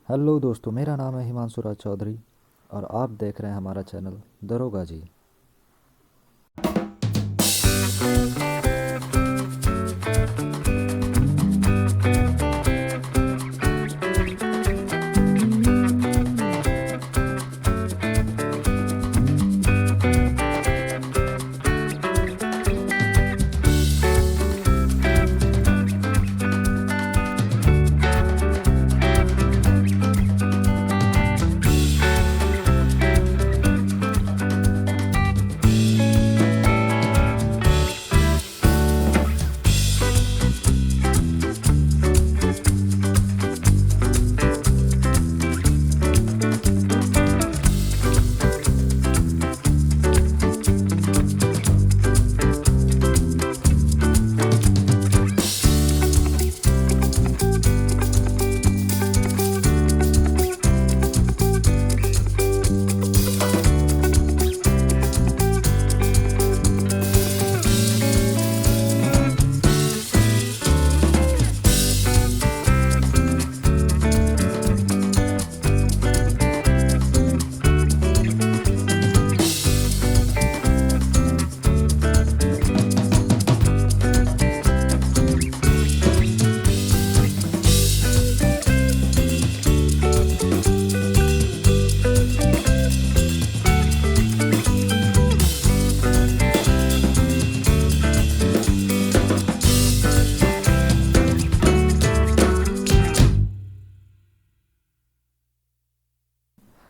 Hello दोस्तों, मेरा नाम है हिमांशु राज चौधरी और आप देख रहे हैं हमारा चैनल दरोगा जी।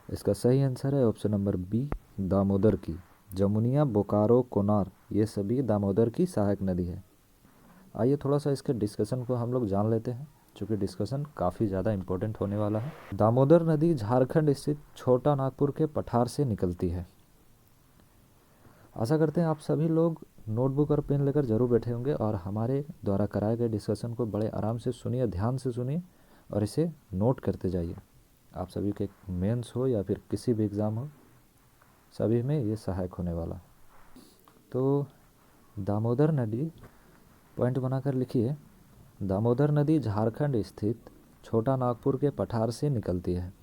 इसका सही आंसर है ऑप्शन नंबर बी, दामोदर की। जमुनिया, बोकारो, कोनार ये सभी दामोदर की सहायक नदी है। आइए थोड़ा सा इसके डिस्कशन को हम लोग जान लेते हैं, चूँकि डिस्कशन काफ़ी ज़्यादा इम्पोर्टेंट होने वाला है। दामोदर नदी झारखंड स्थित छोटा नागपुर के पठार से निकलती है। आशा करते हैं आप सभी लोग नोटबुक और पेन लेकर जरूर बैठे होंगे और हमारे द्वारा कराए गए डिस्कशन को बड़े आराम से सुनिए, ध्यान से सुनिए और इसे नोट करते जाइए। आप सभी के मेंस हो या फिर किसी भी एग्ज़ाम हो, सभी में ये सहायक होने वाला है। तो दामोदर नदी, पॉइंट बनाकर लिखिए, दामोदर नदी झारखंड स्थित छोटा नागपुर के पठार से निकलती है।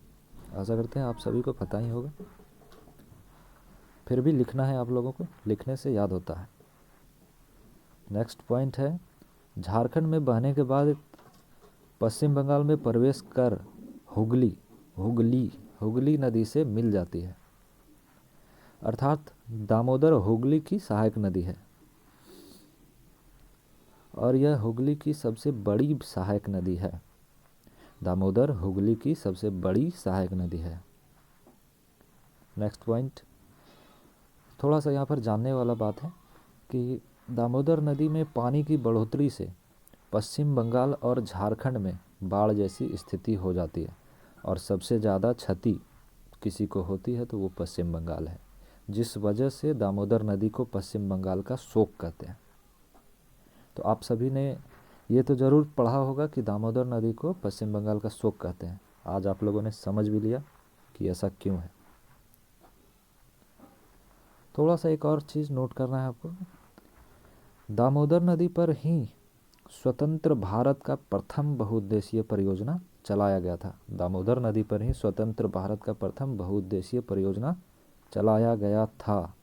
आशा करते हैं आप सभी को पता ही होगा, फिर भी लिखना है आप लोगों को, लिखने से याद होता है। नेक्स्ट पॉइंट है, झारखंड में बहने के बाद पश्चिम बंगाल में प्रवेश कर हुगली हुगली हुगली नदी से मिल जाती है। अर्थात दामोदर हुगली की सहायक नदी है और यह हुगली की सबसे बड़ी सहायक नदी है। दामोदर हुगली की सबसे बड़ी सहायक नदी है। नेक्स्ट पॉइंट, थोड़ा सा यहाँ पर जानने वाला बात है कि दामोदर नदी में पानी की बढ़ोतरी से पश्चिम बंगाल और झारखंड में बाढ़ जैसी स्थिति हो जाती है और सबसे ज़्यादा क्षति किसी को होती है तो वो पश्चिम बंगाल है, जिस वजह से दामोदर नदी को पश्चिम बंगाल का शोक कहते हैं। तो आप सभी ने ये तो ज़रूर पढ़ा होगा कि दामोदर नदी को पश्चिम बंगाल का शोक कहते हैं। आज आप लोगों ने समझ भी लिया कि ऐसा क्यों है। थोड़ा सा एक और चीज़ नोट करना है आपको, दामोदर नदी पर ही स्वतंत्र भारत का प्रथम बहुउद्देशीय परियोजना चलाया गया था। दामोदर नदी पर ही स्वतंत्र भारत का प्रथम बहुउद्देशीय परियोजना चलाया गया था।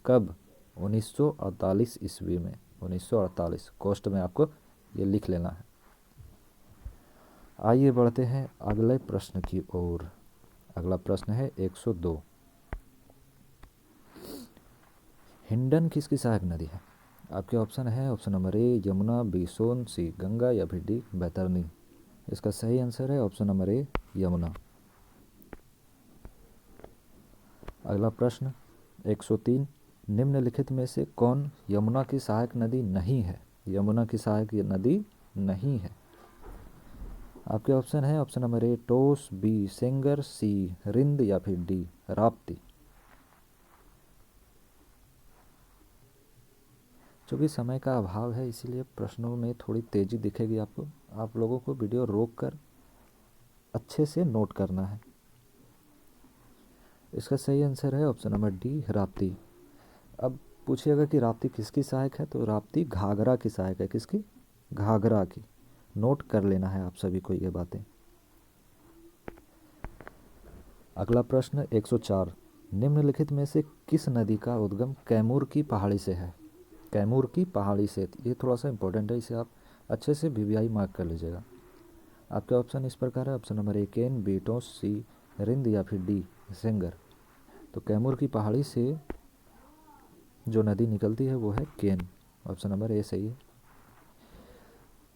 कब? 1948 ईस्वी में। 1948 कोष्ट में आपको ये लिख लेना है। आइए बढ़ते हैं अगले प्रश्न की ओर। अगला प्रश्न है 102। हिंडन किसकी सहायक नदी है? आपके ऑप्शन है, option number A Yamuna, B Son, C Ganga या फिर डी बैतरनी। इसका सही आंसर है ऑप्शन नंबर ए यमुना। अगला प्रश्न 103, निम्नलिखित में से कौन यमुना की सहायक नदी नहीं है? यमुना की सहायक नदी नहीं है। आपके ऑप्शन है, option number A Tons, B Sengar, C Rind या फिर डी राप्ती। चूँकि समय का अभाव है इसीलिए प्रश्नों में थोड़ी तेज़ी दिखेगी आपको। आप लोगों को वीडियो रोक कर अच्छे से नोट करना है। इसका सही आंसर है ऑप्शन नंबर डी राप्ती। अब पूछिएगा कि राप्ती किसकी सहायक है, तो राप्ती घाघरा की सहायक है। किसकी? घाघरा की। नोट कर लेना है आप सभी को ये बातें। अगला प्रश्न 104, निम्नलिखित में से किस नदी का उद्गम कैमूर की पहाड़ी से है? कैमूर की पहाड़ी से, ये थोड़ा सा इंपॉर्टेंट है, इसे आप अच्छे से वीवीआई मार्क कर लीजिएगा। आपके ऑप्शन इस प्रकार है, option number A Ken, B Tons, C Rind या फिर डी सेंगर। तो कैमूर की पहाड़ी से जो नदी निकलती है वो है केन, ऑप्शन नंबर ए सही है।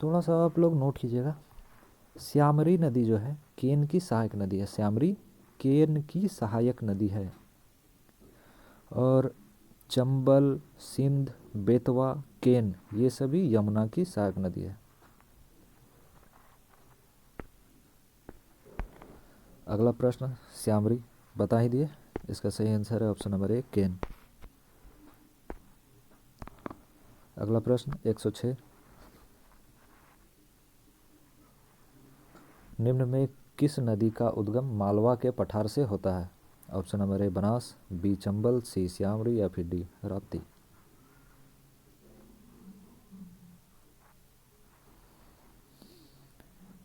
थोड़ा सा आप लोग नोट कीजिएगा, श्यामरी नदी जो है केन की सहायक नदी है, श्यामरी केन की सहायक नदी है। और चंबल, सिंध, बेतवा, केन ये सभी यमुना की सहायक नदी है। अगला प्रश्न श्यामरी बता ही दिए, इसका सही आंसर है ऑप्शन नंबर ए केन। अगला प्रश्न 106, निम्न में किस नदी का उद्गम मालवा के पठार से होता है? Option number A Banas, B Chambal, C Shyamri या फिर डी राप्ती।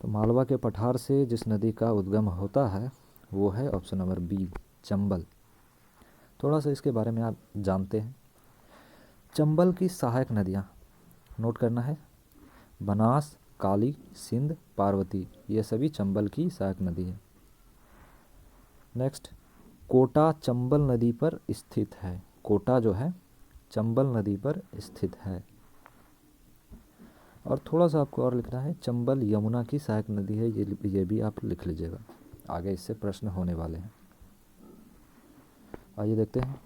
तो मालवा के पठार से जिस नदी का उद्गम होता है वो है ऑप्शन नंबर बी चंबल। थोड़ा सा इसके बारे में आप जानते हैं। चंबल की सहायक नदियाँ नोट करना है, बनास, काली, सिंध, पार्वती ये सभी चंबल की सहायक नदी है। नेक्स्ट, कोटा चंबल नदी पर स्थित है। कोटा जो है चंबल नदी पर स्थित है। और थोड़ा सा आपको और लिखना है, चंबल यमुना की सहायक नदी है, ये भी आप लिख लीजिएगा, आगे इससे प्रश्न होने वाले हैं। आइए देखते हैं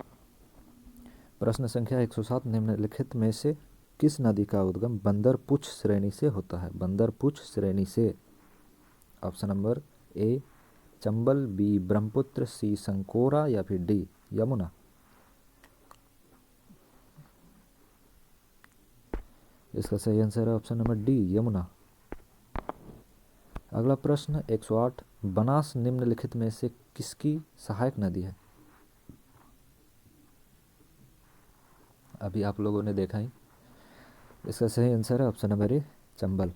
प्रश्न संख्या 107, निम्नलिखित में से किस नदी का उद्गम बंदरपुछ श्रेणी से होता है? बंदरपुछ श्रेणी से, option number A Chambal, B Brahmaputra, C Sankosh या फिर डी यमुना। इसका सही आंसर है ऑप्शन नंबर डी यमुना। अगला प्रश्न 108, बनास निम्नलिखित में से किसकी सहायक नदी है? अभी आप लोगों ने देखा ही, इसका सही आंसर है ऑप्शन नंबर ए चंबल।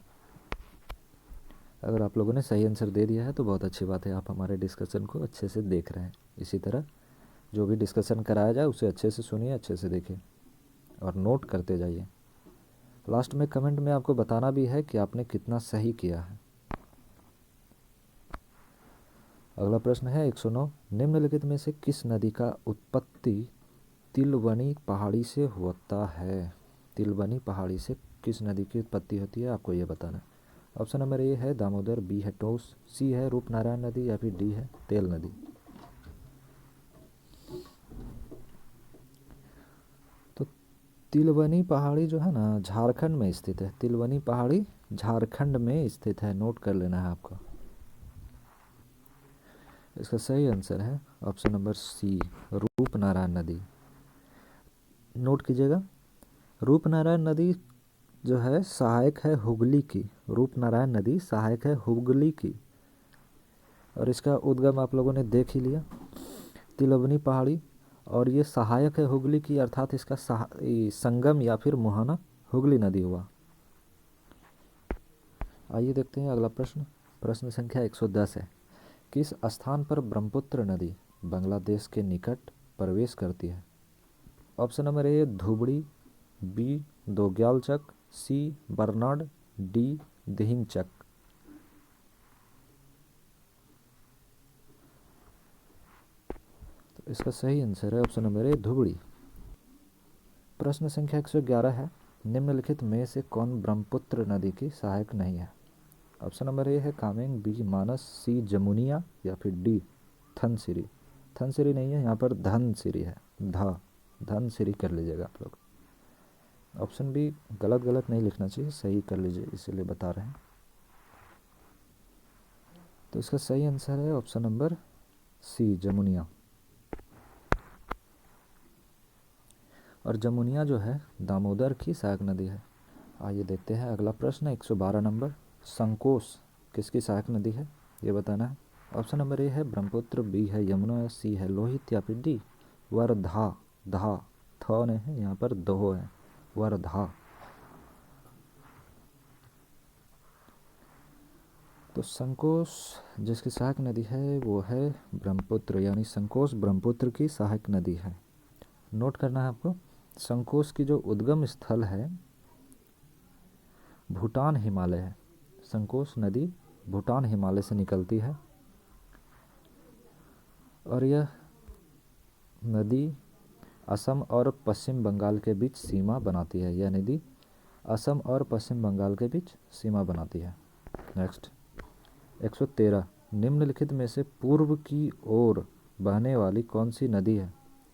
अगर आप लोगों ने सही आंसर दे दिया है तो बहुत अच्छी बात है, आप हमारे डिस्कशन को अच्छे से देख रहे हैं। इसी तरह जो भी डिस्कशन कराया जाए उसे अच्छे से सुनिए, अच्छे से देखिए और नोट करते जाइए। लास्ट में कमेंट में आपको बताना भी है कि आपने कितना सही किया है। अगला प्रश्न है 109, निम्नलिखित में से किस नदी का उत्पत्ति तिलवनी पहाड़ी से होता है? तिलवनी पहाड़ी से किस नदी की उत्पत्ति होती है, आपको ये बताना है। ऑप्शन नंबर ए है दामोदर, बी है टोस, सी है रूपनारायण नदी या फिर डी है तेल नदी। तो तिलवनी पहाड़ी जो है ना झारखंड में स्थित है, तिलवनी पहाड़ी झारखंड में स्थित है, नोट कर लेना है आपको। इसका सही आंसर है ऑप्शन नंबर सी रूपनारायण नदी। नोट कीजिएगा, रूपनारायण नदी जो है सहायक है हुगली की, रूपनारायण नदी सहायक है हुगली की। और इसका उद्गम आप लोगों ने देख ही लिया, तिलवनी पहाड़ी, और ये सहायक है हुगली की, अर्थात इसका संगम या फिर मुहाना हुगली नदी हुआ। आइए देखते हैं अगला प्रश्न, प्रश्न संख्या 110 है, किस स्थान पर ब्रह्मपुत्र नदी बांग्लादेश के निकट प्रवेश करती है? Option number A Dhubri, B Dogyalchak, C Barnad, D Dihingchak. तो इसका सही आंसर है ऑप्शन नंबर ए धुबड़ी। प्रश्न संख्या 111 है, निम्नलिखित में से कौन ब्रह्मपुत्र नदी की सहायक नहीं है? ऑप्शन नंबर ए है कामेंग, बी मानस, सी जमुनिया या फिर डी धनसिरी। धनसिरी नहीं है, यहाँ पर धनसिरी है, धनसिरी कर लीजिएगा आप लोग। ऑप्शन भी गलत गलत नहीं लिखना चाहिए, सही कर लीजिए, इसीलिए बता रहे हैं। तो इसका सही आंसर है ऑप्शन नंबर सी जमुनिया। और जमुनिया जो है दामोदर की सहायक नदी है। आइए देखते हैं अगला प्रश्न 112 नंबर, संकोश किसकी सहायक नदी है, ये बताना है। ऑप्शन नंबर ए है ब्रह्मपुत्र, बी है यमुना, सी है लोहित या फिर डी वर्धा। धा थ नहीं है, यहाँ पर दो है, वर्धा। तो संकोश जिसकी सहायक नदी है वो है ब्रह्मपुत्र, यानी संकोश ब्रह्मपुत्र की सहायक नदी है। नोट करना है आपको, संकोश की जो उद्गम स्थल है भूटान हिमालय है। संकोश नदी भूटान हिमालय से निकलती है और यह नदी असम और पश्चिम बंगाल के बीच सीमा बनाती है। यह नदी असम और पश्चिम बंगाल के बीच सीमा बनाती है। नेक्स्ट 113, निम्नलिखित में से पूर्व की ओर बहने वाली कौन सी नदी है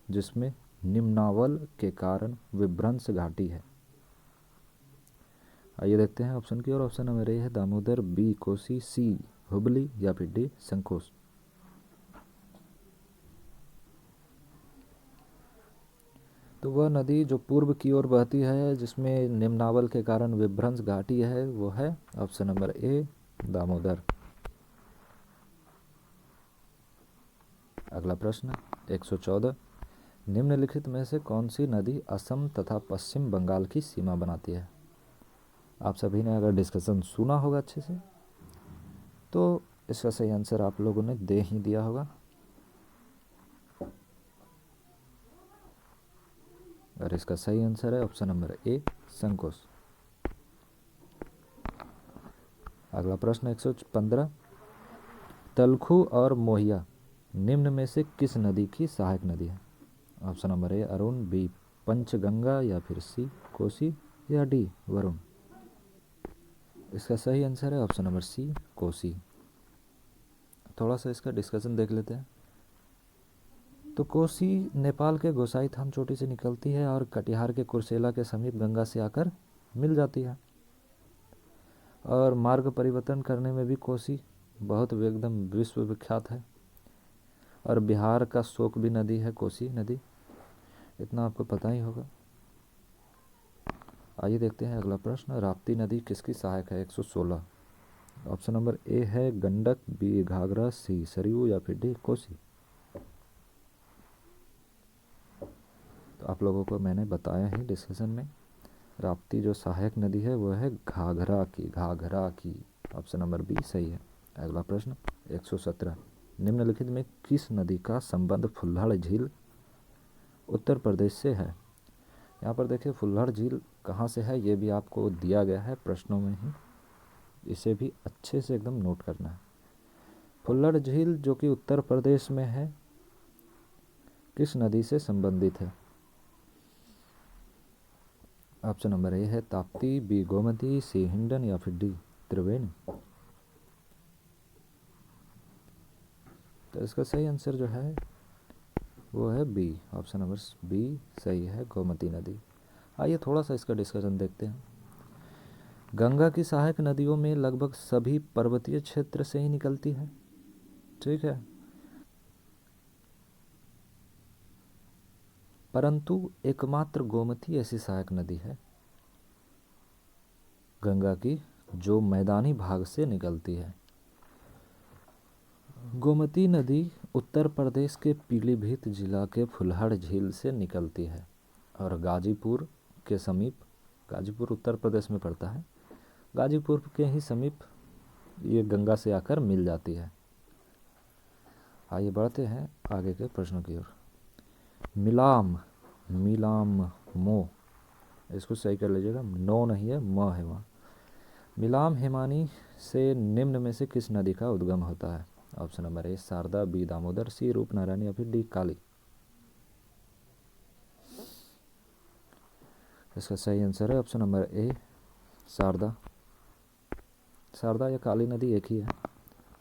जिसमें निम्नावल के कारण विभ्रंश घाटी है? आइए देखते हैं ऑप्शन की। और ऑप्शन नंबर ए है दामोदर, बी कोसी, सी हुबली या फिर डी संकोश। तो वह नदी जो पूर्व की ओर बहती है जिसमें निम्नावल के कारण विभ्रंश घाटी है वो है ऑप्शन नंबर ए दामोदर। अगला प्रश्न 114, निम्नलिखित में से कौन सी नदी असम तथा पश्चिम बंगाल की सीमा बनाती है? आप सभी ने अगर डिस्कशन सुना होगा अच्छे से तो इसका सही आंसर आप लोगों ने दे ही दिया होगा। और इसका सही आंसर है ऑप्शन नंबर ए संकोश। अगला प्रश्न 115, तलखू और मोहिया निम्न में से किस नदी की सहायक नदी है? Option number A Arun, B Panchganga या फिर सी कोसी या डी वरुण। इसका सही आंसर है ऑप्शन नंबर सी कोसी। थोड़ा सा इसका डिस्कशन देख लेते हैं। तो कोसी नेपाल के गोसाईथान चोटी से निकलती है और कटिहार के कुर्सेला के समीप गंगा से आकर मिल जाती है। और मार्ग परिवर्तन करने में भी कोसी बहुत एकदम विश्व विख्यात है। और बिहार का शोक भी नदी है कोसी नदी, इतना आपको पता ही होगा। आइए देखते हैं अगला प्रश्न, राप्ती नदी किसकी सहायक है? 116, ऑप्शन नंबर ए है गंडक, बी घाघरा, सी सरयू या फिर डी कोसी। तो आप लोगों को मैंने बताया ही डिस्कशन में, राप्ती जो सहायक नदी है वो है घाघरा की, घाघरा की। ऑप्शन नंबर बी सही है। अगला प्रश्न 117, निम्नलिखित में किस नदी का संबंध फुल्लड़ झील उत्तर प्रदेश से है? यहाँ पर देखिए फुल्लड़ झील कहाँ से है ये भी आपको दिया गया है प्रश्नों में ही, इसे भी अच्छे से एकदम नोट करना है। फुल्लड़ झील जो कि उत्तर प्रदेश में है किस नदी से संबंधित है? ऑप्शन नंबर ए है ताप्ती, बी गोमती, सी हिंडन या फिर डी त्रिवेणी। तो इसका सही आंसर जो है वो है बी, ऑप्शन नंबर बी सही है, गोमती नदी। आइए थोड़ा सा इसका डिस्कशन देखते हैं। गंगा की सहायक नदियों में लगभग सभी पर्वतीय क्षेत्र से ही निकलती है, ठीक है, परंतु एकमात्र गोमती ऐसी सहायक नदी है गंगा की जो मैदानी भाग से निकलती है। गोमती नदी उत्तर प्रदेश के पीलीभीत जिला के फुल्लड़ झील से निकलती है और गाजीपुर के समीप, गाजीपुर उत्तर प्रदेश में पड़ता है, गाजीपुर के ही समीप ये गंगा से आकर मिल जाती है। आइए बढ़ते हैं आगे के प्रश्नों की ओर। मिलाम, मिलाम मो, इसको सही कर लीजिएगा, नो नहीं है म है वहाँ। मिलाम हिमानी से निम्न में से किस नदी का उद्गम होता है? Option number A Sharda, B Damodar, C Rupnarayani या फिर डी काली। इसका सही आंसर है option number A Sharda. Sharda या काली नदी एक ही है,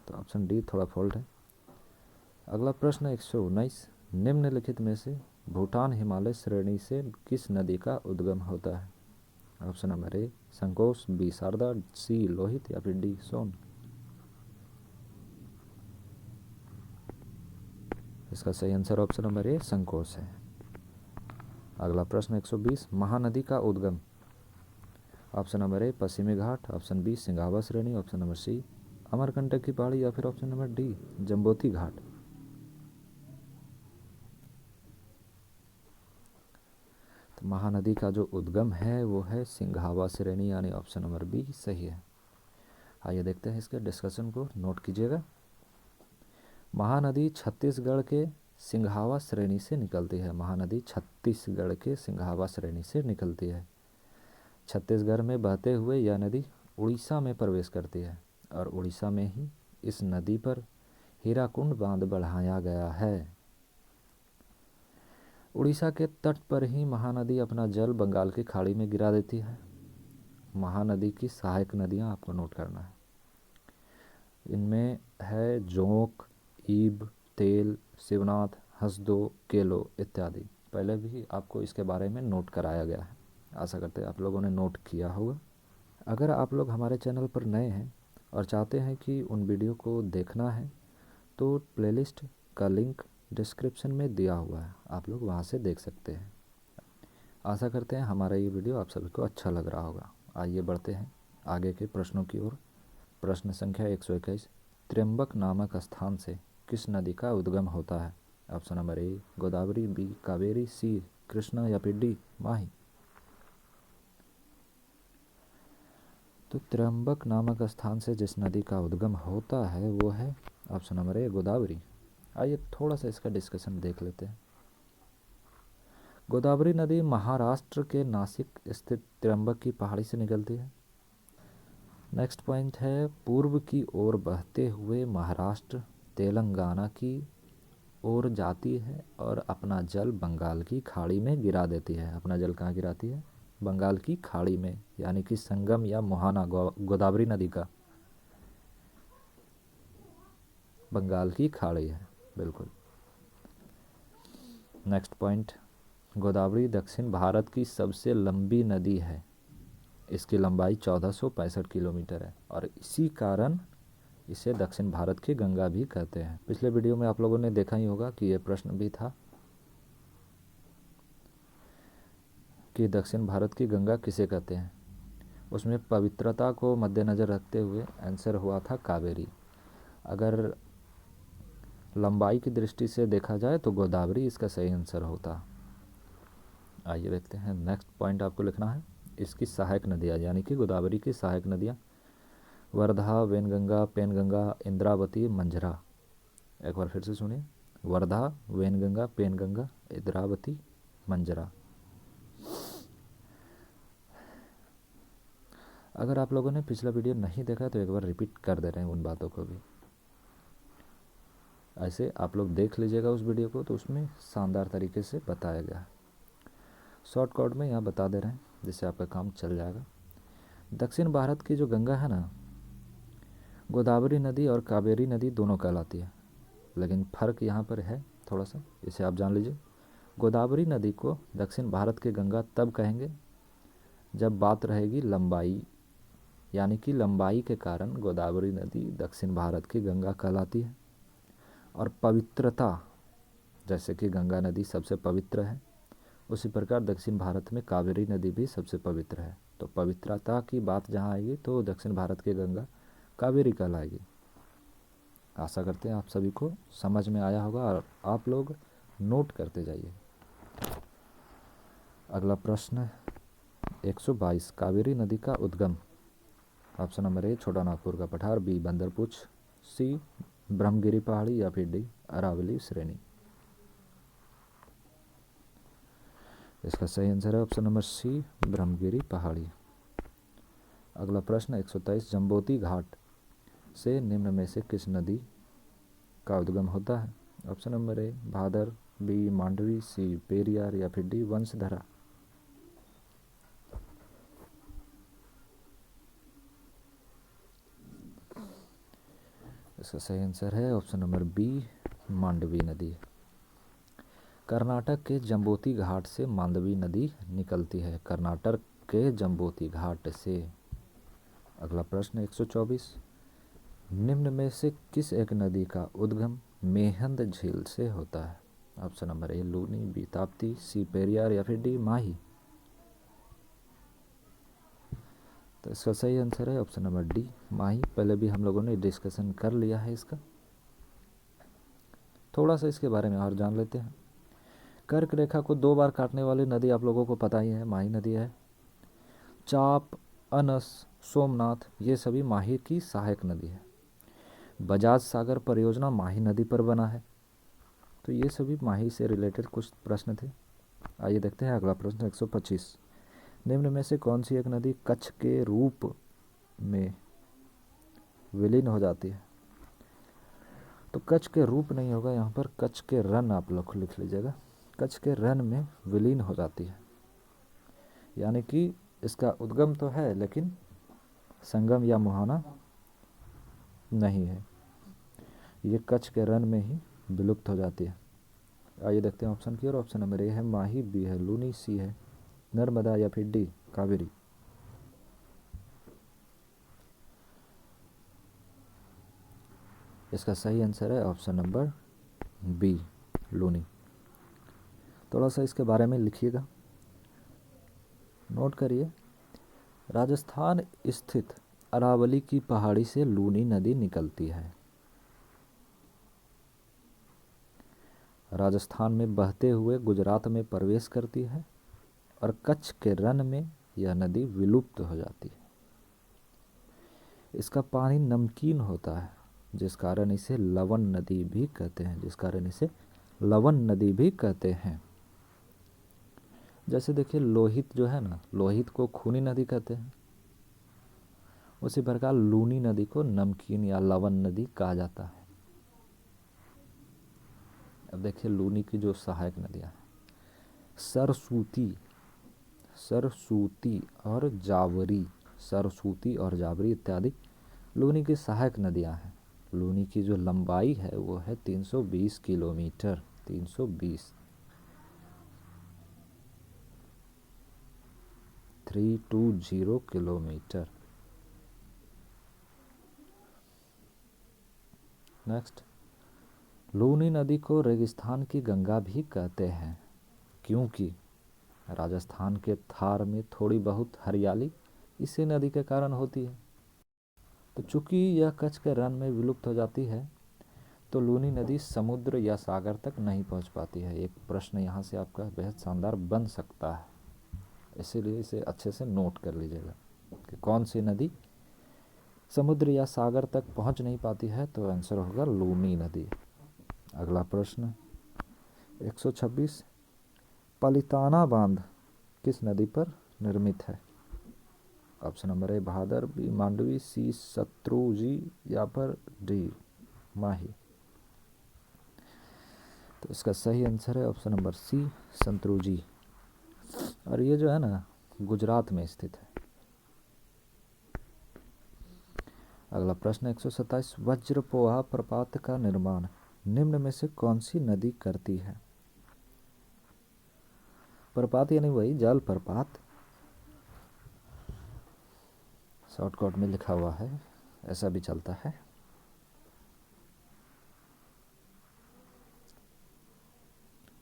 तो ऑप्शन डी थोड़ा फॉल्ट है। अगला प्रश्न 119, निम्नलिखित में से भूटान हिमालय श्रेणी से किस नदी का उद्गम होता है? Option number A Sankosh, B Sharda, C Lohit या फिर डी सोन। इसका सही answer option number A Sankosh है। अगला प्रश्न 120, महानदी का उद्गम। ऑप्शन नंबर ए पश्चिमी घाट, ऑप्शन बी सिंघावा श्रेणी, ऑप्शन नंबर सी अमरकंटक की पहाड़ी या फिर ऑप्शन नंबर डी जम्बोती घाट। तो महानदी का जो उद्गम है वो है सिंघावा श्रेणी, यानी ऑप्शन नंबर बी सही है। आइए देखते हैं इसके डिस्कशन को, नोट कीजिएगा। महानदी छत्तीसगढ़ के सिंघावा श्रेणी से निकलती है। महानदी छत्तीसगढ़ के सिंघावा श्रेणी से निकलती है। छत्तीसगढ़ में बहते हुए यह नदी उड़ीसा में प्रवेश करती है और उड़ीसा में ही इस नदी पर हीराकुंड बांध बढ़ाया गया है। उड़ीसा के तट पर ही महानदी अपना जल बंगाल की खाड़ी में गिरा देती है। महानदी की सहायक नदियाँ आपको नोट करना है। इनमें है जोंक, ईब, तेल, शिवनाथ, हसदो, केलो इत्यादि। पहले भी आपको इसके बारे में नोट कराया गया है, आशा करते हैं आप लोगों ने नोट किया होगा। अगर आप लोग हमारे चैनल पर नए हैं और चाहते हैं कि उन वीडियो को देखना है तो प्लेलिस्ट का लिंक डिस्क्रिप्शन में दिया हुआ है, आप लोग वहां से देख सकते हैं। आशा करते हैं हमारा ये वीडियो आप सभी को अच्छा लग रहा होगा। आइए बढ़ते हैं आगे के प्रश्नों की ओर। प्रश्न संख्या 121, त्र्यंबक नामक स्थान से किस नदी का उद्गम होता है? Option number A Godavari, B Kaveri, C Krishna या फिर डी माही। तो त्र्यंबक नामक स्थान से जिस नदी का उद्गम होता है वो है ऑप्शन नंबर ए गोदावरी। आइए थोड़ा सा इसका डिस्कशन देख लेते हैं। गोदावरी नदी महाराष्ट्र के नासिक स्थित त्र्यंबक की पहाड़ी से निकलती है। नेक्स्ट पॉइंट है, पूर्व की ओर बहते हुए महाराष्ट्र तेलंगाना की ओर जाती है और अपना जल बंगाल की खाड़ी में गिरा देती है। अपना जल कहाँ गिराती है? बंगाल की खाड़ी में, यानी कि संगम या मुहाना गोदावरी नदी का बंगाल की खाड़ी है, बिल्कुल। नेक्स्ट पॉइंट, गोदावरी दक्षिण भारत की सबसे लंबी नदी है। इसकी लंबाई 1465 किलोमीटर है और इसी कारण इसे दक्षिण भारत की गंगा भी कहते हैं। पिछले वीडियो में आप लोगों ने देखा ही होगा कि यह प्रश्न भी था कि दक्षिण भारत की गंगा किसे कहते हैं। उसमें पवित्रता को मद्देनज़र रखते हुए आंसर हुआ था कावेरी। अगर लंबाई की दृष्टि से देखा जाए तो गोदावरी इसका सही आंसर होता। आइए देखते हैं, नेक्स्ट पॉइंट आपको लिखना है इसकी सहायक नदियाँ, यानी कि गोदावरी की सहायक नदियाँ वर्धा, वेनगंगा, पेनगंगा, इंद्रावती, मंझरा। एक बार फिर से सुनिए, वर्धा, वेनगंगा, पेनगंगा, इंद्रावती, मंझरा। अगर आप लोगों ने पिछला वीडियो नहीं देखा तो एक बार रिपीट कर दे रहे हैं उन बातों को भी। ऐसे आप लोग देख लीजिएगा उस वीडियो को, तो उसमें शानदार तरीके से बताया गया है। शॉर्टकट में यहाँ बता दे रहे हैं जिससे आपका काम चल जाएगा। दक्षिण भारत की जो गंगा है ना, गोदावरी नदी और कावेरी नदी दोनों कहलाती है, लेकिन फ़र्क यहाँ पर है थोड़ा सा, इसे आप जान लीजिए। गोदावरी नदी को दक्षिण भारत की गंगा तब कहेंगे जब बात रहेगी लंबाई, यानी कि लंबाई के कारण गोदावरी नदी दक्षिण भारत की गंगा कहलाती है। और पवित्रता, जैसे कि गंगा नदी सबसे पवित्र है, उसी प्रकार दक्षिण भारत में कावेरी नदी भी सबसे पवित्र है। तो पवित्रता की बात जहाँ आएगी तो दक्षिण भारत की गंगा कावेरी कहलाएगी। आशा करते हैं आप सभी को समझ में आया होगा और आप लोग नोट करते जाइए। अगला प्रश्न 122, कावेरी नदी का उद्गम। ऑप्शन नंबर ए छोटा नागपुर का पठार, बी बंदरपुछ, सी ब्रह्मगिरी पहाड़ी या फिर डी अरावली श्रेणी। इसका सही आंसर है ऑप्शन नंबर सी ब्रह्मगिरी पहाड़ी। अगला प्रश्न 123, जम्बोती घाट से निम्न में से किस नदी का उद्गम होता है? Option number A Bhadar, B Mandvi, C Periyar या फिर डी वंशधरा। इसका सही आंसर है ऑप्शन नंबर बी मांडवी नदी। कर्नाटक के जम्बोती घाट से मांडवी नदी निकलती है, कर्नाटक के जम्बोती घाट से। अगला प्रश्न 124, निम्न में से किस एक नदी का उद्गम मेहंद झील से होता है? Option number A Luni, B Tapti, C Periyar या फिर डी माही। तो इसका सही आंसर है ऑप्शन नंबर डी माही। पहले भी हम लोगों ने डिस्कशन कर लिया है इसका, थोड़ा सा इसके बारे में और जान लेते हैं। कर्क रेखा को 2 बार काटने वाली नदी आप लोगों को पता ही है, माही नदी है। चाप, अनस, सोमनाथ, ये सभी माही की सहायक नदी है। बजाज सागर परियोजना माही नदी पर बना है। तो ये सभी माही से रिलेटेड कुछ प्रश्न थे। आइए देखते हैं अगला प्रश्न 125। निम्न में से कौन सी एक नदी कच्छ के रूप में विलीन हो जाती है? तो कच्छ के रूप नहीं होगा, यहाँ पर कच्छ के रन आप लोग लिख लीजिएगा। कच्छ के रन में विलीन हो जाती है, यानी कि इसका उद्गम तो है लेकिन संगम या मुहाना नहीं है, ये कच्छ के रन में ही विलुप्त हो जाती है। आइए देखते हैं ऑप्शन की, और ऑप्शन नंबर ए है माही, बी है लूनी, सी है नर्मदा या फिर डी कावेरी। इसका सही आंसर है ऑप्शन नंबर बी लूनी। थोड़ा सा इसके बारे में लिखिएगा, नोट करिए। राजस्थान स्थित अरावली की पहाड़ी से लूनी नदी निकलती है। राजस्थान में बहते हुए गुजरात में प्रवेश करती है और कच्छ के रन में यह नदी विलुप्त हो जाती है। इसका पानी नमकीन होता है, जिस कारण इसे लवण नदी भी कहते हैं। जैसे देखिए लोहित जो है ना, लोहित को खूनी नदी कहते हैं, उसी प्रकार लूनी नदी को नमकीन या लवण नदी कहा जाता है। अब देखिए लूनी की जो सहायक नदियाँ हैं, सरसूती और जावरी इत्यादि लूनी की सहायक नदियाँ हैं। लूनी की जो लंबाई है वो है 320 किलोमीटर, 320 किलोमीटर। नेक्स्ट, लूनी नदी को रेगिस्तान की गंगा भी कहते हैं, क्योंकि राजस्थान के थार में थोड़ी बहुत हरियाली इसी नदी के कारण होती है। तो चूंकि यह कच्छ के रन में विलुप्त हो जाती है, तो लूनी नदी समुद्र या सागर तक नहीं पहुंच पाती है। एक प्रश्न यहाँ से आपका बेहद शानदार बन सकता है, इसीलिए इसे अच्छे से नोट कर लीजिएगा कि कौन सी नदी समुद्र या सागर तक पहुंच नहीं पाती है। तो आंसर होगा लूनी नदी। अगला प्रश्न 126, पलिताना बांध किस नदी पर निर्मित है? Option number A Bhadar, B Mandvi, C Shetrunji या फिर डी माही। तो इसका सही आंसर है ऑप्शन नंबर सी शत्रुंजी, और ये जो है ना गुजरात में स्थित है। अगला प्रश्न 127, वज्रपोहा प्रपात का निर्माण निम्न में से कौन सी नदी करती है? प्रपात यानी वही जल प्रपात, शॉर्टकट में लिखा हुआ है, ऐसा भी चलता है।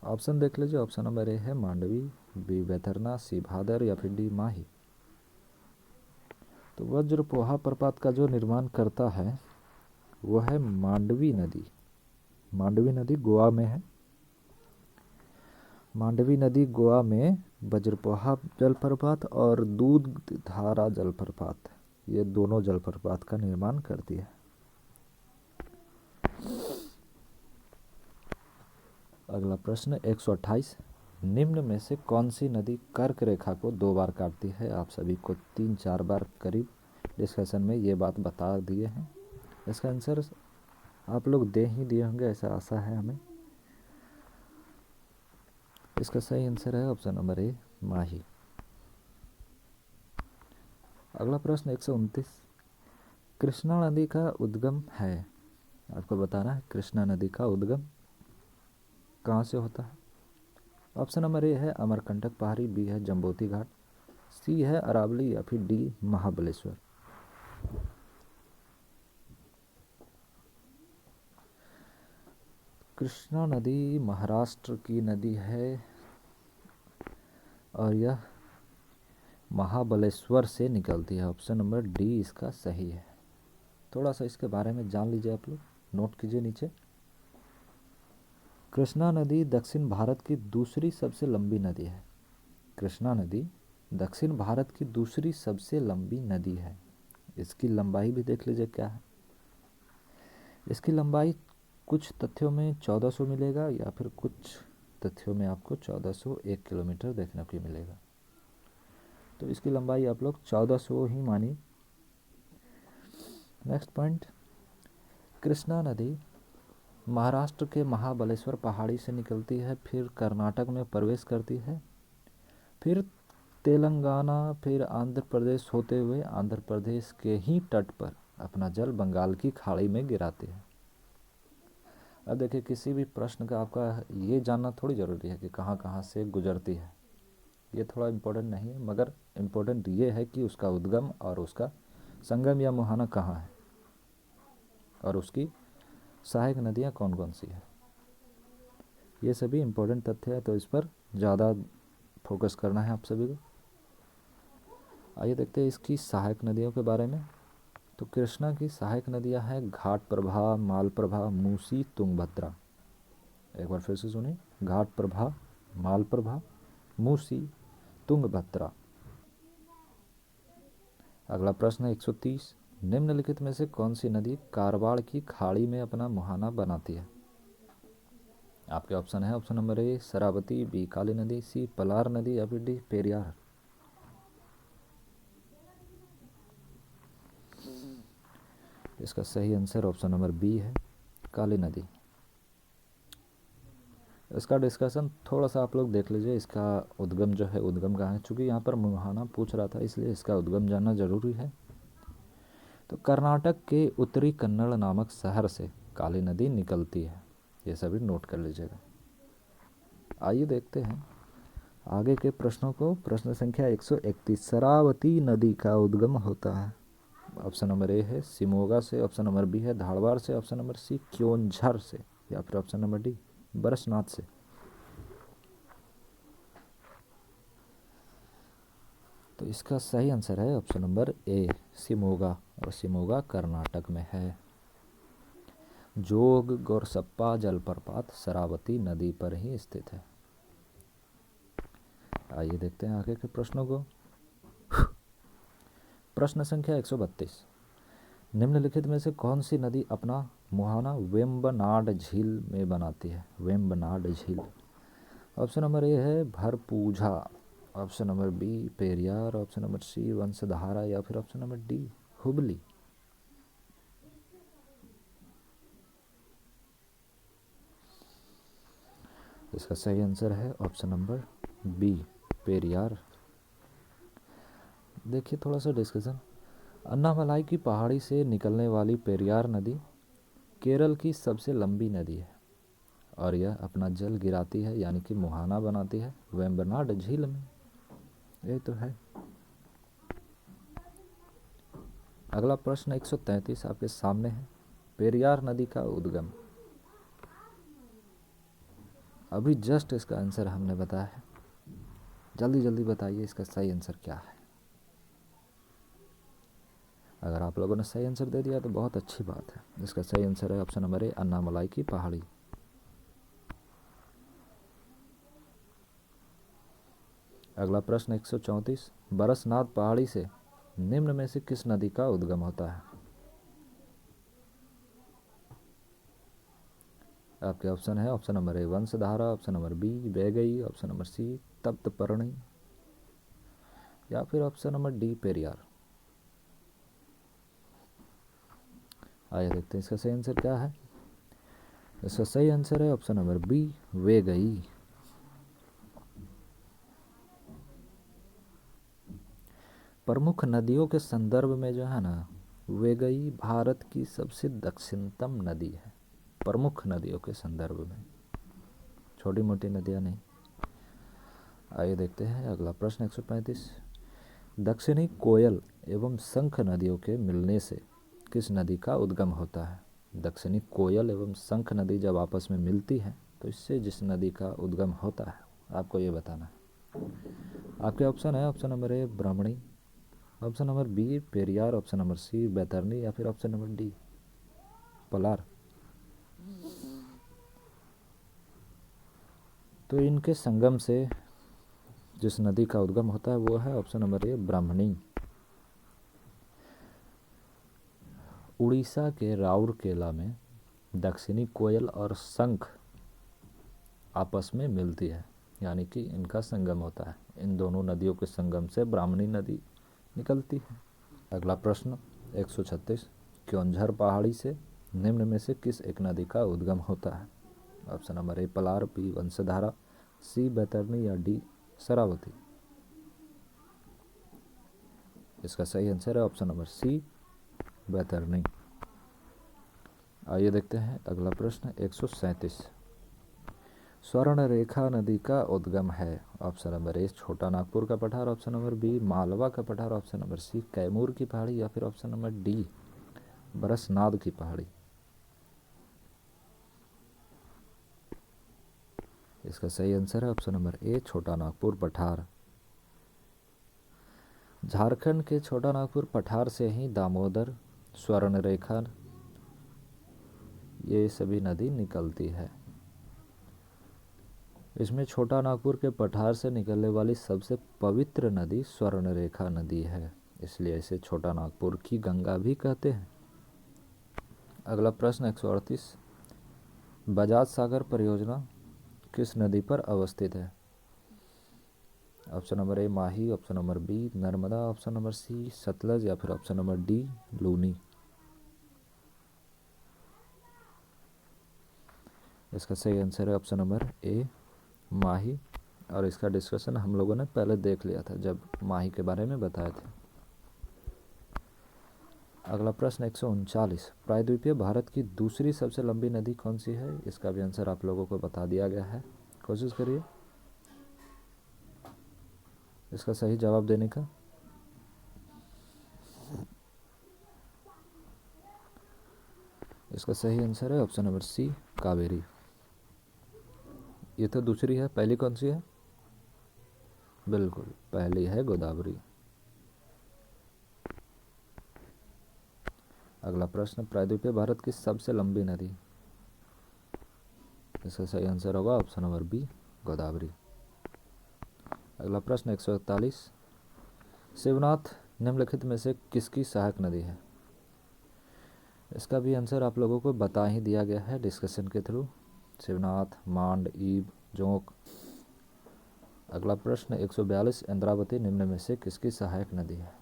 ऑप्शन देख लीजिए। ऑप्शन नंबर ए है मांडवी, बी वैतरना, सी भादर या फिर डी माही। तो वज्रपोहा प्रपात का जो निर्माण करता है वो है मांडवी नदी। मांडवी नदी गोवा में है। मांडवी नदी गोवा में वज्रपोहा जलप्रपात और दूध धारा जलप्रपात, ये दोनों जलप्रपात का निर्माण करती है। अगला प्रश्न 128, निम्न में से कौन सी नदी कर्क रेखा को 2 बार काटती है? आप सभी को 3-4 बार करीब डिस्कशन में ये बात बता दिए हैं। इसका आंसर आप लोग दे ही दिए होंगे, ऐसा आशा है हमें। इसका सही आंसर है ऑप्शन नंबर ए माही। अगला प्रश्न 129, कृष्णा नदी का उद्गम है। आपको बताना है कृष्णा नदी का उद्गम कहाँ से होता है। ऑप्शन नंबर ए है अमरकंटक पहाड़ी, बी है जम्बोती घाट, सी है अरावली या फिर डी महाबलेश्वर। कृष्णा नदी महाराष्ट्र की नदी है और यह महाबलेश्वर से निकलती है। ऑप्शन नंबर डी इसका सही है। थोड़ा सा इसके बारे में जान लीजिए, आप लोग नोट कीजिए नीचे। कृष्णा नदी दक्षिण भारत की दूसरी सबसे लंबी नदी है। कृष्णा नदी दक्षिण भारत की दूसरी सबसे लंबी नदी है। इसकी लंबाई भी देख लीजिए क्या है। इसकी लंबाई कुछ तथ्यों में 1400 मिलेगा या फिर कुछ तथ्यों में आपको 1401 किलोमीटर देखने को मिलेगा। तो इसकी लंबाई आप लोग 1400 ही मानिए। नेक्स्ट पॉइंट, कृष्णा नदी महाराष्ट्र के महाबलेश्वर पहाड़ी से निकलती है, फिर कर्नाटक में प्रवेश करती है, फिर तेलंगाना, फिर आंध्र प्रदेश होते हुए आंध्र प्रदेश के ही तट पर अपना जल बंगाल की खाड़ी में गिराती है। अब देखिए, किसी भी प्रश्न का आपका ये जानना थोड़ी ज़रूरी है कि कहाँ कहाँ से गुजरती है, ये थोड़ा इम्पोर्टेंट नहीं है, मगर इम्पोर्टेंट ये है कि उसका उद्गम और उसका संगम या मुहाना कहाँ है और उसकी सहायक नदियाँ कौन कौन सी है। ये सभी इम्पोर्टेंट तथ्य है, तो इस पर ज़्यादा फोकस करना है आप सभी को। आइए देखते हैं इसकी सहायक नदियों के बारे में। तो कृष्णा की सहायक नदियाँ हैं घाटप्रभा, मालप्रभा, मूसी, तुंगभद्रा। एक बार फिर से सुनिए, घाटप्रभा, मालप्रभा, मूसी, तुंगभद्रा। अगला प्रश्न है 130, निम्नलिखित में से कौन सी नदी कारवाड़ की खाड़ी में अपना मुहाना बनाती है। आपके ऑप्शन है, option number A Sharavathi, B Kali नदी, सी पलार नदी या फिर डी पेरियार। इसका सही आंसर ऑप्शन नंबर बी है, काली नदी। इसका डिस्कशन थोड़ा सा आप लोग देख लीजिए। इसका उद्गम जो है, उद्गम कहाँ है, चूँकि यहाँ पर मुहाना पूछ रहा था इसलिए इसका उद्गम जानना जरूरी है। तो कर्नाटक के उत्तरी कन्नड़ नामक शहर से काली नदी निकलती है, ये सभी नोट कर लीजिएगा। आइए देखते हैं आगे के प्रश्नों को। प्रश्न संख्या 131, शरावती नदी का उद्गम होता है। ऑप्शन नंबर ए है सिमोगा से, ऑप्शन नंबर बी है धारवाड़ से, ऑप्शन नंबर सी क्योंझर से या फिर ऑप्शन नंबर डी बरसनाथ से। तो इसका सही आंसर है ऑप्शन नंबर ए सिमोगा, और सिमोगा कर्नाटक में है। जोग गोरसप्पा जलप्रपात शरावती नदी पर ही स्थित है। आइए देखते हैं आगे के प्रश्नों को। प्रश्न संख्या 132, निम्नलिखित में से कौन सी नदी अपना मुहाना वेम्बनाड झील में बनाती है। वेम्बनाड झील। ऑप्शन नंबर ए है Bharathapuzha, option number B Periyar, option number C Vamsadhara या फिर ऑप्शन नंबर डी हुबली। इसका सही आंसर है ऑप्शन नंबर बी पेरियार। देखिए थोड़ा सा डिस्कशन, अन्नामलाई की पहाड़ी से निकलने वाली पेरियार नदी केरल की सबसे लंबी नदी है और यह अपना जल गिराती है यानी कि मुहाना बनाती है वेम्बनाड झील में। ये तो है। अगला प्रश्न 133 आपके सामने है, पेरियार नदी का उद्गम। अभी जस्ट इसका आंसर हमने बताया है, जल्दी जल्दी बताइए इसका सही आंसर क्या है। अगर आप लोगों ने सही आंसर दे दिया तो बहुत अच्छी बात है। इसका सही आंसर है ऑप्शन नंबर ए अन्नामलाई की पहाड़ी। अगला प्रश्न 134, बरसनाथ पहाड़ी से निम्न में से किस नदी का उद्गम होता है। आपके ऑप्शन है, option number A Vamsadhara, option number B Vaigai, option number C Tamraparni या फिर ऑप्शन नंबर डी पेरियार। आइए देखते हैं इसका सही आंसर क्या है। इसका सही आंसर है ऑप्शन नंबर बी वैगई। प्रमुख नदियों के संदर्भ में जो है ना, वैगई भारत की सबसे दक्षिणतम नदी है। प्रमुख नदियों के संदर्भ में, छोटी मोटी नदियाँ नहीं। आइए देखते हैं अगला प्रश्न 135, दक्षिणी कोयल एवं शंख नदियों के मिलने से किस नदी का उद्गम होता है। दक्षिणी कोयल एवं शंख नदी जब आपस में मिलती है तो इससे जिस नदी का उद्गम होता है आपको ये बताना है। आपके ऑप्शन है, option number A Brahmani, option number B Periyar, option number C Baitarani या फिर ऑप्शन नंबर डी पलार। तो इनके संगम से जिस नदी का उद्गम होता है वो है ऑप्शन नंबर ए ब्राह्मणी। उड़ीसा के राउरकेला में दक्षिणी कोयल और शंख आपस में मिलती है, यानी कि इनका संगम होता है। इन दोनों नदियों के संगम से ब्राह्मणी नदी निकलती है। अगला प्रश्न 136, क्योंझर पहाड़ी से निम्न में से किस एक नदी का उद्गम होता है? Option number A Palar, B Vamsadhara, C Baitarani या डी शरावती। इसका सही आंसर है ऑप्शन नंबर सी बैतरणी। आइए देखते हैं अगला प्रश्न 137, स्वर्ण रेखा नदी का उद्गम है? ऑप्शन नंबर ए छोटा नागपुर का पठार, ऑप्शन नंबर बी मालवा का पठार, ऑप्शन नंबर सी कैमूर की पहाड़ी या फिर ऑप्शन नंबर डी बरसनाद की पहाड़ी। इसका सही आंसर है ऑप्शन नंबर ए छोटा नागपुर पठार। झारखंड के छोटा नागपुर पठार से ही दामोदर, स्वर्ण रेखा, ये सभी नदी निकलती है। इसमें छोटा नागपुर के पठार से निकलने वाली सबसे पवित्र नदी स्वर्ण रेखा नदी है, इसलिए इसे छोटा नागपुर की गंगा भी कहते हैं। अगला प्रश्न 138, बजाज सागर परियोजना किस नदी पर अवस्थित है? Option number A Mahi, option number B Narmada, option number C Sutlej या फिर ऑप्शन नंबर डी लूनी। इसका सही आंसर है ऑप्शन नंबर ए माही, और इसका डिस्कशन हम लोगों ने पहले देख लिया था जब माही के बारे में बताए थे। अगला प्रश्न 139, प्रायद्वीपीय भारत की दूसरी सबसे लंबी नदी कौन सी है? इसका भी आंसर आप लोगों को बता दिया गया है, कोशिश करिए इसका सही जवाब देने का। इसका सही आंसर है ऑप्शन नंबर सी कावेरी। ये तो दूसरी है, पहली कौन सी है? बिल्कुल पहली है गोदावरी। अगला प्रश्न, प्रायद्वीपीय भारत की सबसे लंबी नदी? इसका सही आंसर होगा ऑप्शन नंबर बी गोदावरी। अगला प्रश्न 141, शिवनाथ निम्नलिखित में से किसकी सहायक नदी है? इसका भी आंसर आप लोगों को बता ही दिया गया है डिस्कशन के थ्रू, शिवनाथ, मांड, ईब, जोंक। अगला प्रश्न 142, इंद्रावती निम्न में से किसकी सहायक नदी है?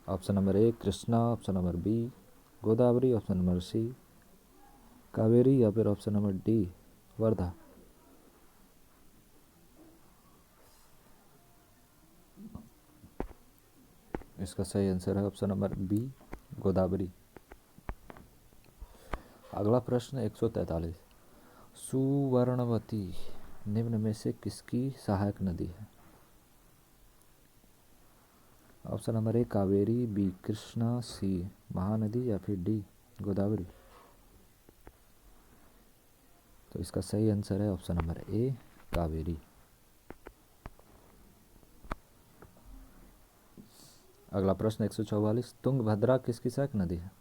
Option number A Krishna, option number B Godavari, option number C Kaveri या फिर ऑप्शन नंबर डी वर्धा। इसका सही आंसर है ऑप्शन नंबर बी गोदावरी। अगला प्रश्न 143, सुवर्णवती निम्न में से किसकी सहायक नदी है? Option number A Kaveri, B Krishna, C Mahanadi या फिर डी गोदावरी। तो इसका सही आंसर है ऑप्शन नंबर ए कावेरी। अगला प्रश्न 144, तुंगभद्रा किसकी सहायक नदी है?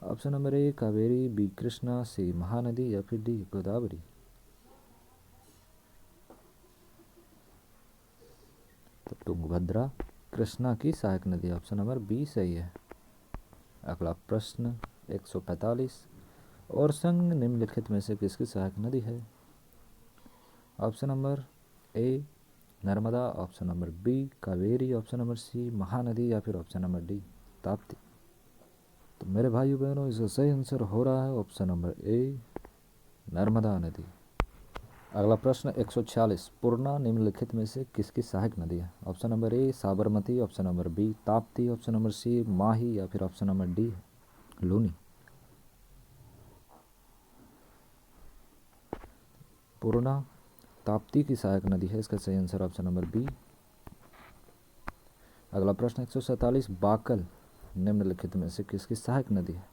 Option number A Kaveri, B Krishna, C Mahanadi या फिर डी गोदावरी। तो तुंगभद्रा कृष्णा की सहायक नदी, ऑप्शन नंबर बी सही है। अगला प्रश्न 145, और संग निम्नलिखित में से किसकी सहायक नदी है? Option number A Narmada, option number B Kaveri, option number C Mahanadi या फिर ऑप्शन नंबर डी ताप्ती। तो मेरे भाइयों बहनों, इसका सही आंसर हो रहा है ऑप्शन नंबर ए नर्मदा नदी। अगला प्रश्न 146, पूर्णा निम्नलिखित में से किसकी सहायक नदी है? Option number A Sabarmati, option number B Tapti, option number C Mahi या फिर option number D Luni. Purna Tapti की सहायक नदी है, इसका सही आंसर ऑप्शन नंबर बी। अगला प्रश्न 147, बाकल निम्नलिखित में से किसकी सहायक नदी है?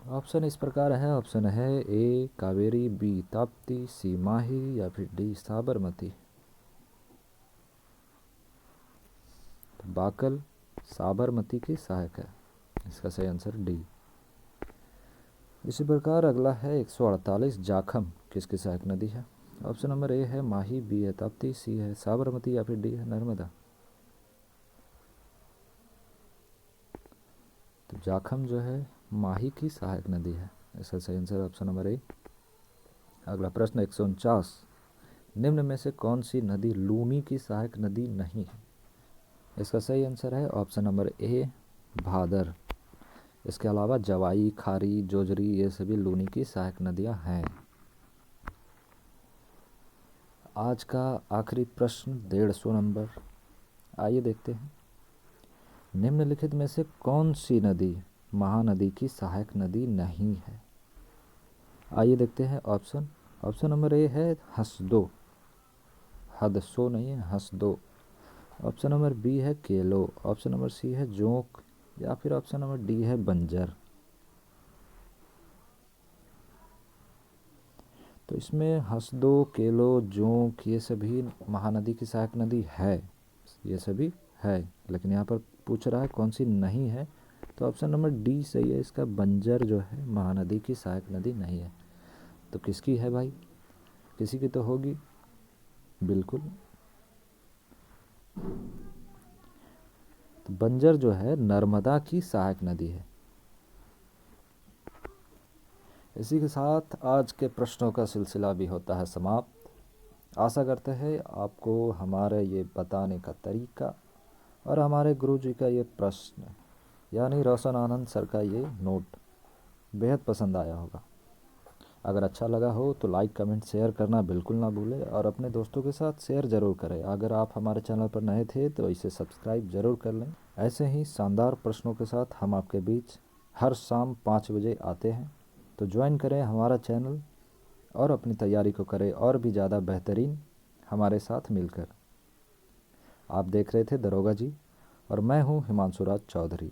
ऑप्शन इस प्रकार है, ऑप्शन है ए कावेरी, बी ताप्ती, सी माही या फिर डी साबरमती। तो बाकल साबरमती की सहायक है, इसका सही आंसर डी। इसी प्रकार अगला है 148, जाखम किसकी सहायक नदी है? ऑप्शन नंबर ए है माही, बी है ताप्ती, सी है साबरमती या फिर डी है नर्मदा। तो जाखम जो है माही की सहायक नदी है, इसका सही आंसर ऑप्शन नंबर ए। अगला प्रश्न 149, निम्न में से कौन सी नदी लूनी की सहायक नदी नहीं है। इसका सही आंसर है ऑप्शन नंबर ए भादर। इसके अलावा जवाई, खारी, जोजरी ये सभी लूनी की सहायक नदियां हैं। आज का आखिरी प्रश्न 150 नंबर, आइए देखते हैं। निम्नलिखित में से कौन सी नदी महानदी की सहायक नदी नहीं है। आइए देखते हैं ऑप्शन। ऑप्शन नंबर ए है हसदो, हदसो नहीं है हसदो। ऑप्शन नंबर बी है केलो। ऑप्शन नंबर सी है जोंक या फिर ऑप्शन नंबर डी है बंजर। तो इसमें हसदो, केलो, जोंक ये सभी महानदी की सहायक नदी है, ये सभी है, लेकिन यहाँ पर पूछ रहा है कौन सी नहीं है। तो ऑप्शन नंबर डी सही है, इसका बंजर जो है महानदी की सहायक नदी नहीं है। तो किसकी है भाई, किसी की तो होगी बिल्कुल। तो बंजर जो है नर्मदा की सहायक नदी है। इसी के साथ आज के प्रश्नों का सिलसिला भी होता है समाप्त। आशा करते हैं आपको हमारे ये बताने का तरीका और हमारे गुरुजी का ये प्रश्न यानी रोशन आनंद सर का ये नोट बेहद पसंद आया होगा। अगर अच्छा लगा हो तो लाइक, कमेंट, शेयर करना बिल्कुल ना भूलें और अपने दोस्तों के साथ शेयर ज़रूर करें। अगर आप हमारे चैनल पर नए थे तो इसे सब्सक्राइब ज़रूर कर लें। ऐसे ही शानदार प्रश्नों के साथ हम आपके बीच हर शाम 5 बजे आते हैं, तो ज्वाइन करें हमारा चैनल और अपनी तैयारी को करें और भी ज़्यादा बेहतरीन हमारे साथ मिलकर। आप देख रहे थे दरोगा जी और मैं हूँ हिमांशु राज चौधरी।